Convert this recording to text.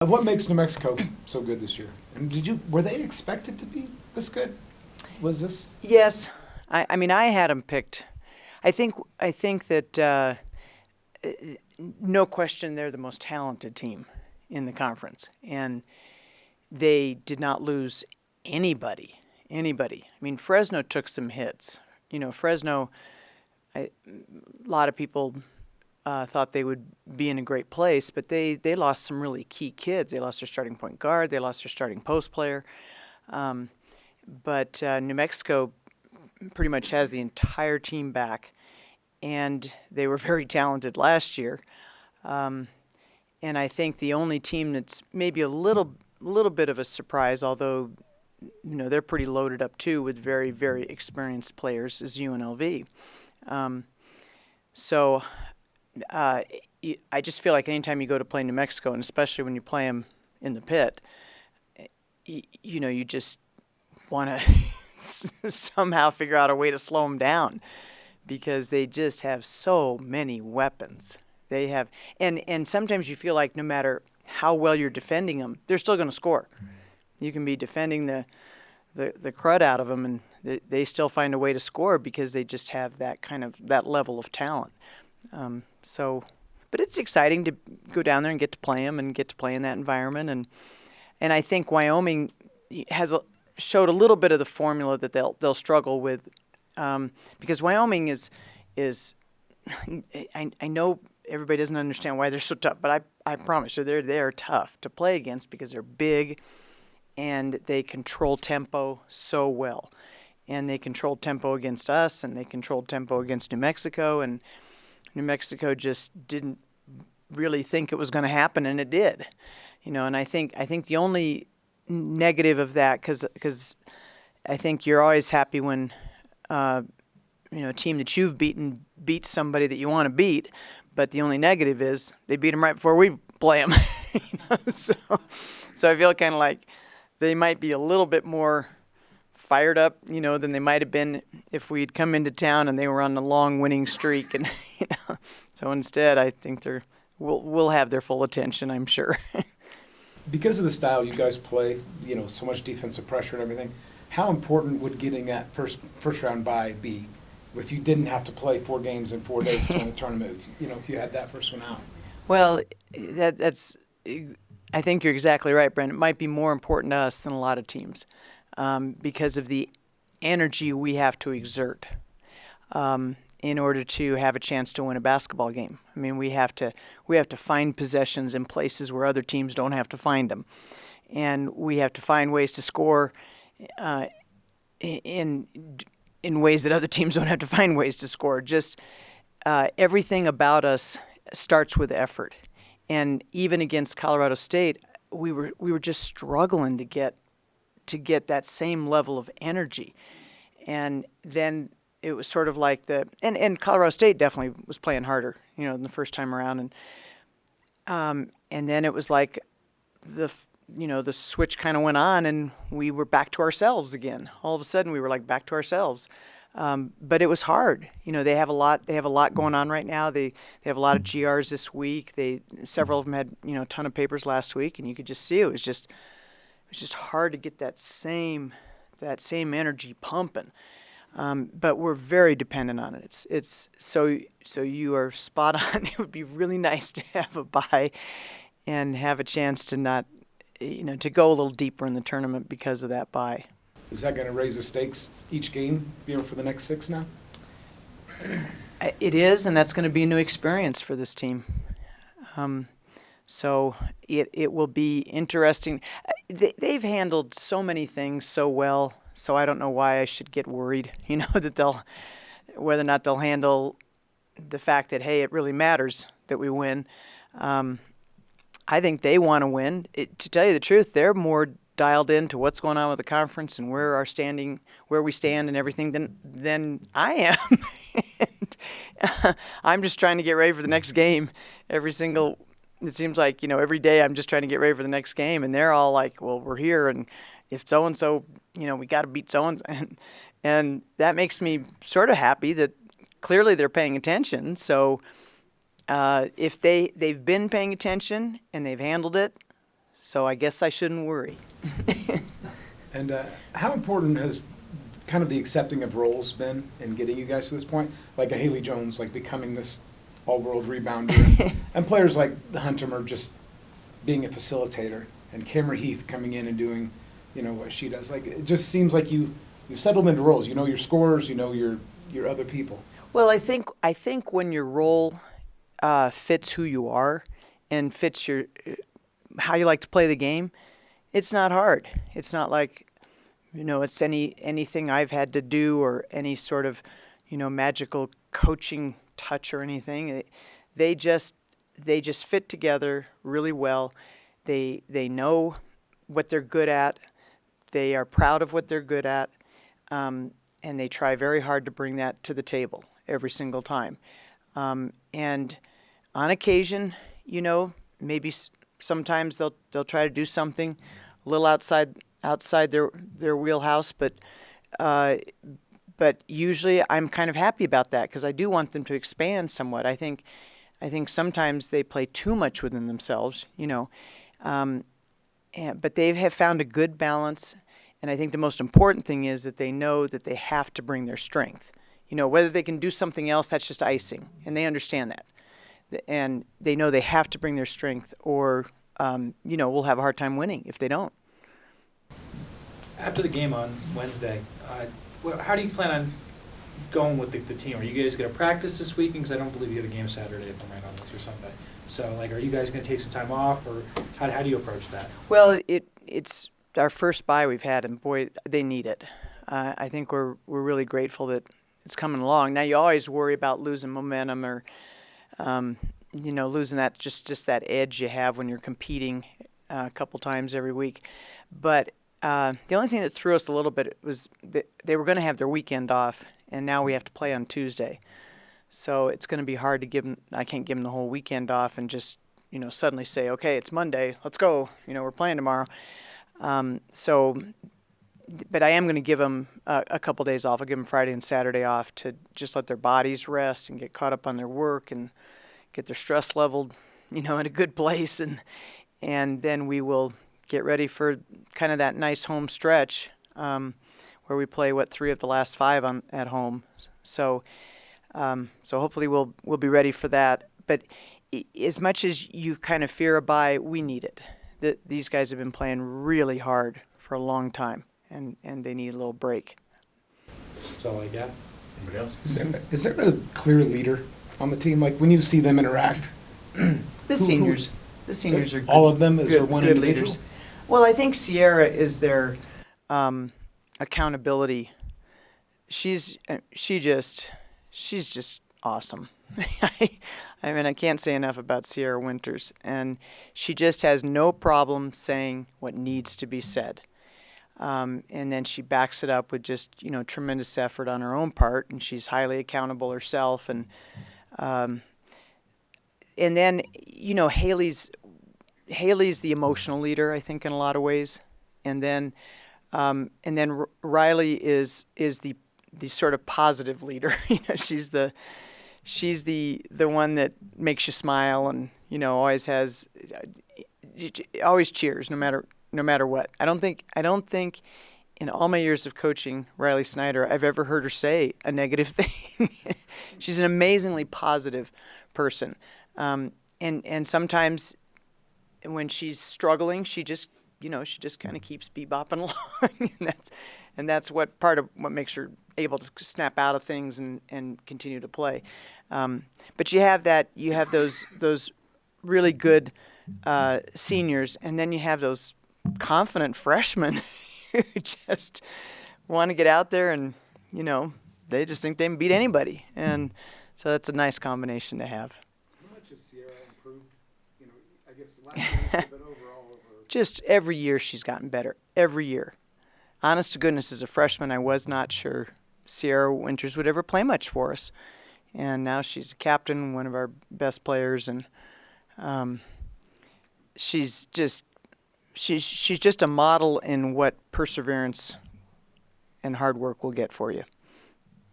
What makes New Mexico so good this year? And were they expected to be this good? Was this? Yes, I mean I had them picked. I think that no question they're the most talented team in the conference, and they did not lose anybody. Anybody. I mean, Fresno took some hits. Fresno. A lot of people thought they would be in a great place, but they lost some really key kids. They lost their starting point guard. They lost their starting post player. But New Mexico pretty much has the entire team back, and they were very talented last year. And I think the only team that's maybe a little bit of a surprise, although they're pretty loaded up too with very, very experienced players, is UNLV. So I just feel like anytime you go to play New Mexico, and especially when you play them in the pit, you just want to somehow figure out a way to slow them down, because they just have so many weapons. They have, and sometimes you feel like no matter how well you're defending them, they're still going to score. You can be defending the crud out of them, and they still find a way to score because they just have that level of talent. But it's exciting to go down there and get to play them and get to play in that environment. And I think Wyoming showed a little bit of the formula that they'll struggle with, because Wyoming is I know everybody doesn't understand why they're so tough, but I promise you they're tough to play against because they're big and they control tempo so well. And they controlled tempo against us, and they controlled tempo against New Mexico, and New Mexico just didn't really think it was going to happen, and it did. And I think the only negative of that, because I think you're always happy when a team that you've beaten beats somebody that you want to beat, but the only negative is they beat them right before we play them. So I feel kind of like they might be a little bit more fired up, than they might have been if we'd come into town and they were on a long winning streak. And so instead, I think we'll have their full attention, I'm sure. Because of the style you guys play, so much defensive pressure and everything, how important would getting that first round bye be if you didn't have to play 4 games in 4 days to win the tournament? If you had that first one out. Well, that's. I think you're exactly right, Brent. It might be more important to us than a lot of teams, because of the energy we have to exert in order to have a chance to win a basketball game. I mean, we have to find possessions in places where other teams don't have to find them, and we have to find ways to score in ways that other teams don't have to find ways to score. Just everything about us starts with effort. And even against Colorado State, we were just struggling to get that same level of energy. And then it was sort of like and Colorado State definitely was playing harder, than the first time around. And then it was like the switch kind of went on, and we were back to ourselves again. All of a sudden, we were like back to ourselves. But it was hard. They have a lot going on right now. They have a lot of GRs this week. Several of them had, a ton of papers last week, and you could just see it was just hard to get that same energy pumping. But we're very dependent on it. It's so you are spot on. It would be really nice to have a bye and have a chance to not, to go a little deeper in the tournament because of that bye. Is that going to raise the stakes each game, for the next 6 now? It is, and that's going to be a new experience for this team. So it will be interesting. They've handled so many things so well, so I don't know why I should get worried, that whether or not they'll handle the fact that, hey, it really matters that we win. I think they want to win. To tell you the truth, they're more dialed into what's going on with the conference and where we stand and everything than I am. And I'm just trying to get ready for the next game. It seems like, every day I'm just trying to get ready for the next game, and they're all like, well, we're here, and if so-and-so, we got to beat so-and-so. And that makes me sort of happy that clearly they're paying attention. So if they've been paying attention and they've handled it, So I guess I shouldn't worry. And how important has kind of the accepting of roles been in getting you guys to this point? Like a Haley Jones, like becoming this all-world rebounder, and players like Hunter are just being a facilitator, and Cameron Heath coming in and doing, what she does. Like, it just seems like you've settled into roles. You know your scorers, you know your other people. Well, I think when your role fits who you are and fits your how you like to play the game, it's not hard. It's not like it's anything I've had to do or any sort of magical coaching touch or anything. They just fit together really well. They know what they're good at. They are proud of what they're good at, and they try very hard to bring that to the table every single time. And on occasion, maybe sometimes they'll try to do something a little outside their wheelhouse, but usually I'm kind of happy about that because I do want them to expand somewhat. I think sometimes they play too much within themselves, but they have found a good balance. And I think the most important thing is that they know that they have to bring their strength. Whether they can do something else, that's just icing, and they understand that. And they know they have to bring their strength, or we'll have a hard time winning if they don't. After the game on Wednesday, how do you plan on going with the team? Are you guys going to practice this weekend? Because I don't believe you have a game Saturday, if I'm right on this, or Sunday. So, are you guys going to take some time off, or how do you approach that? Well, it's our first bye we've had, and boy, they need it. I think we're really grateful that it's coming along. Now, you always worry about losing momentum or losing that just that edge you have when you're competing a couple times every week. But the only thing that threw us a little bit was that they were going to have their weekend off, and now we have to play on Tuesday. So it's going to be hard to give them. I can't give them the whole weekend off and just suddenly say, okay, it's Monday, let's go. We're playing tomorrow. But I am going to give them a couple days off. I'll give them Friday and Saturday off to just let their bodies rest and get caught up on their work and get their stress leveled, in a good place. And then we will get ready for kind of that nice home stretch where we play, 3 of the last 5 at home. So hopefully we'll be ready for that. But as much as you kind of fear a bye, we need it. These guys have been playing really hard for a long time, and they need a little break. That's all I got. Anybody else? Is there a clear leader on the team? Like when you see them interact? The seniors are good, all of them? Is there one good individual? leaders. Well, I think Sierra is their accountability. She's just awesome. I mean, I can't say enough about Sierra Winters, and she just has no problem saying what needs to be said. And then she backs it up with just, tremendous effort on her own part, and she's highly accountable herself. And then, Haley's the emotional leader, I think, in a lot of ways. And then Riley is the sort of positive leader. She's the one that makes you smile and always cheers no matter what. I don't think in all my years of coaching Riley Snyder I've ever heard her say a negative thing. She's an amazingly positive person, and sometimes when she's struggling, she just kind of keeps bebopping along, and that's what part of what makes her able to snap out of things and continue to play. But you have those really good seniors, and then you have those confident freshmen who just want to get out there and they just think they can beat anybody, and so that's a nice combination to have. How much has Sierra improved? I guess last year, but overall Just every year she's gotten better. Every year. Honest to goodness, as a freshman, I was not sure Sierra Winters would ever play much for us. And now she's a captain, one of our best players, and she's just a model in what perseverance and hard work will get for you.